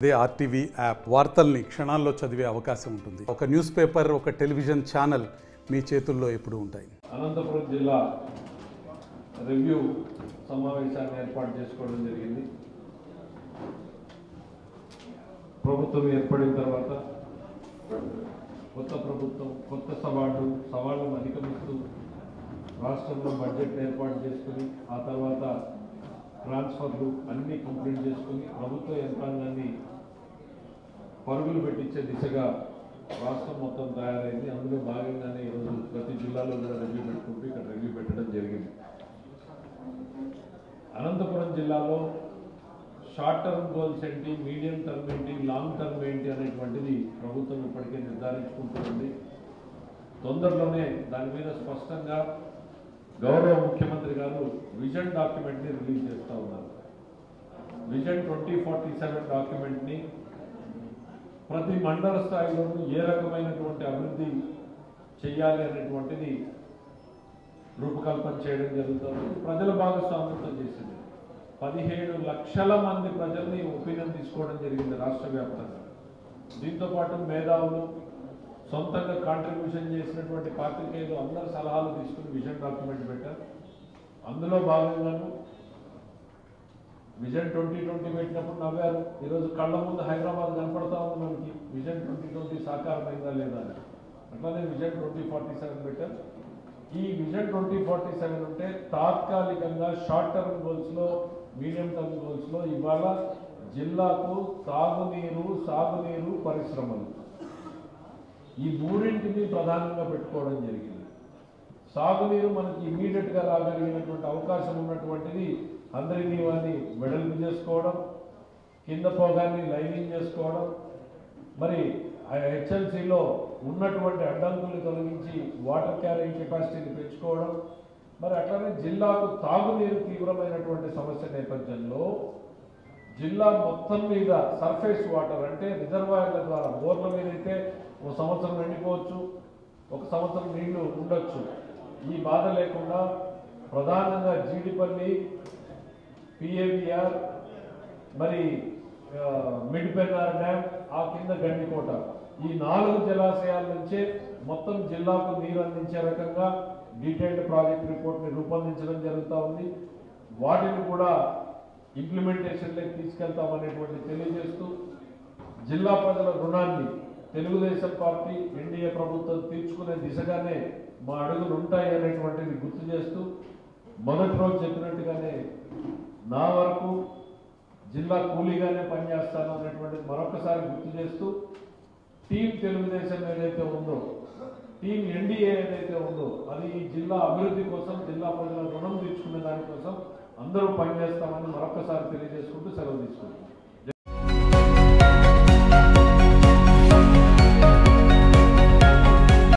అదే RTV app వార్తల్ని క్షణాల్లో చదివే అవకాశం ఉంటుంది. ఒక న్యూస్ పేపర్, ఒక టెలివిజన్ ఛానల్ మీ చేతుల్లో ఎప్పుడూ ఉంటాయి. అనంతపురం జిల్లా రివ్యూ సమావేశాన్ని ఏర్పాటు చేసుకోవడం జరిగింది. ప్రభుత్వం ఏర్పడిన తర్వాత కొత్త ప్రభుత్వం కొత్త సవాళ్లను అధిగమిస్తూ రాష్ట్రంలో బడ్జెట్ ఏర్పాటు చేసుకుని ఆ తర్వాత ట్రాన్స్ఫర్లు అన్నీ కంప్లీట్ చేసుకుని ప్రభుత్వ యంత్రాంగాన్ని పరుగులు పెట్టించే దిశగా రాష్ట్రం మొత్తం తయారైంది. అందులో భాగంగానే ఈరోజు ప్రతి జిల్లాలో కూడా రివ్యూ పెట్టుకుంటూ ఇక్కడ రివ్యూ పెట్టడం జరిగింది. అనంతపురం జిల్లాలో షార్ట్ టర్మ్ గోల్స్ ఏంటి, మీడియం టర్మ్ ఏంటి, లాంగ్ టర్మ్ ఏంటి అనేటువంటిది ప్రభుత్వం ఇప్పటికే నిర్ధారించుకుంటుంది. తొందరలోనే దాని మీద స్పష్టంగా గౌరవ ముఖ్యమంత్రి గారు విజన్ డాక్యుమెంట్ని రిలీజ్ చేస్తూ ఉన్నారు. విజన్ 2047 డాక్యుమెంట్ని ప్రతి మండల స్థాయిలోనూ ఏ రకమైనటువంటి అభివృద్ధి చేయాలి అనేటువంటిది రూపకల్పన చేయడం జరుగుతుంది. ప్రజల భాగస్వామ్యంతో చేసింది. 17 లక్షల మంది ప్రజల్ని ఒపీనియన్ తీసుకోవడం జరిగింది రాష్ట్ర వ్యాప్తంగా. దీంతోపాటు మేధావులు, సొంతంగా కాంట్రిబ్యూషన్ చేసినటువంటి పాత్రికేయులు అందరు సలహాలు తీసుకుని విజన్ డాక్యుమెంట్ పెట్టారు. అందులో భాగంగాను విజన్ 2020 పెట్టినప్పుడు నవ్వారు. ఈరోజు కళ్ళ ముందు హైదరాబాద్ కనపడతా ఉంది మనకి. విజన్ 2020 సాకారమైందా లేదా అని. అట్లానే విజన్ 2047 పెట్టారు. ఈ విజన్ 2047 ఉంటే తాత్కాలికంగా షార్ట్ టర్మ్ గోల్స్లో, మీడియం టర్మ్ గోల్స్లో ఇవాళ జిల్లాకు తాగునీరు, సాగునీరు, పరిశ్రమలు ఈ మూడింటిని ప్రధానంగా పెట్టుకోవడం జరిగింది. సాగునీరు మనకి ఇమీడియట్గా రాగలిగినటువంటి అవకాశం ఉన్నటువంటిది అందరినీ వెడల్పు చేసుకోవడం, కింద పోగాన్ని లైనింగ్ చేసుకోవడం, మరి హెచ్ఎల్సీలో ఉన్నటువంటి అడ్డంకులు తొలగించి వాటర్ క్యారింగ్ కెపాసిటీని పెంచుకోవడం, మరి అట్లనే జిల్లాకు తాగునీరు తీవ్రమైనటువంటి సమస్య నేపథ్యంలో జిల్లా మొత్తం మీద సర్ఫేస్ వాటర్ అంటే రిజర్వాయర్ల ద్వారా బోర్ల మీద అయితే ఒక సంవత్సరం ఎండిపోవచ్చు, ఒక సంవత్సరం నీళ్లు ఉండొచ్చు. ఈ బాధ లేకుండా ప్రధానంగా జీడిపల్లి, పిఏవిఆర్, మరి మిడ్పెన్నార్ డ్యామ్, ఆ కింద గండికోట, ఈ 4 జలాశయాల నుంచే మొత్తం జిల్లాకు నీరు అందించే రకంగా డీటెయిల్డ్ ప్రాజెక్ట్ రిపోర్ట్ని రూపొందించడం జరుగుతూ ఉంది. వాటిని కూడా ఇంప్లిమెంటేషన్లోకి తీసుకెళ్తామనేటువంటి తెలియజేస్తూ జిల్లా ప్రజల రుణాన్ని తెలుగుదేశం పార్టీ, ఎన్డీఏ ప్రభుత్వం తీర్చుకునే దిశగానే మా అడుగులు ఉంటాయి అనేటువంటిది గుర్తు చేస్తూ మొదటి రోజు చెప్పినట్టుగానే నా వరకు జిల్లా కూలీగానే పనిచేస్తాను అనేటువంటిది మరొకసారి గుర్తు చేస్తూ టీం తెలుగుదేశం ఏదైతే ఉందో, టీం ఎన్డీఏ ఏదైతే ఉందో అది ఈ జిల్లా అభివృద్ధి కోసం, జిల్లా ప్రజల రుణం తీర్చుకునే దానికోసం అందరూ పనిచేస్తామని మరొకసారి తెలియజేసుకుంటూ సెలవు తీసుకుంటున్నాం.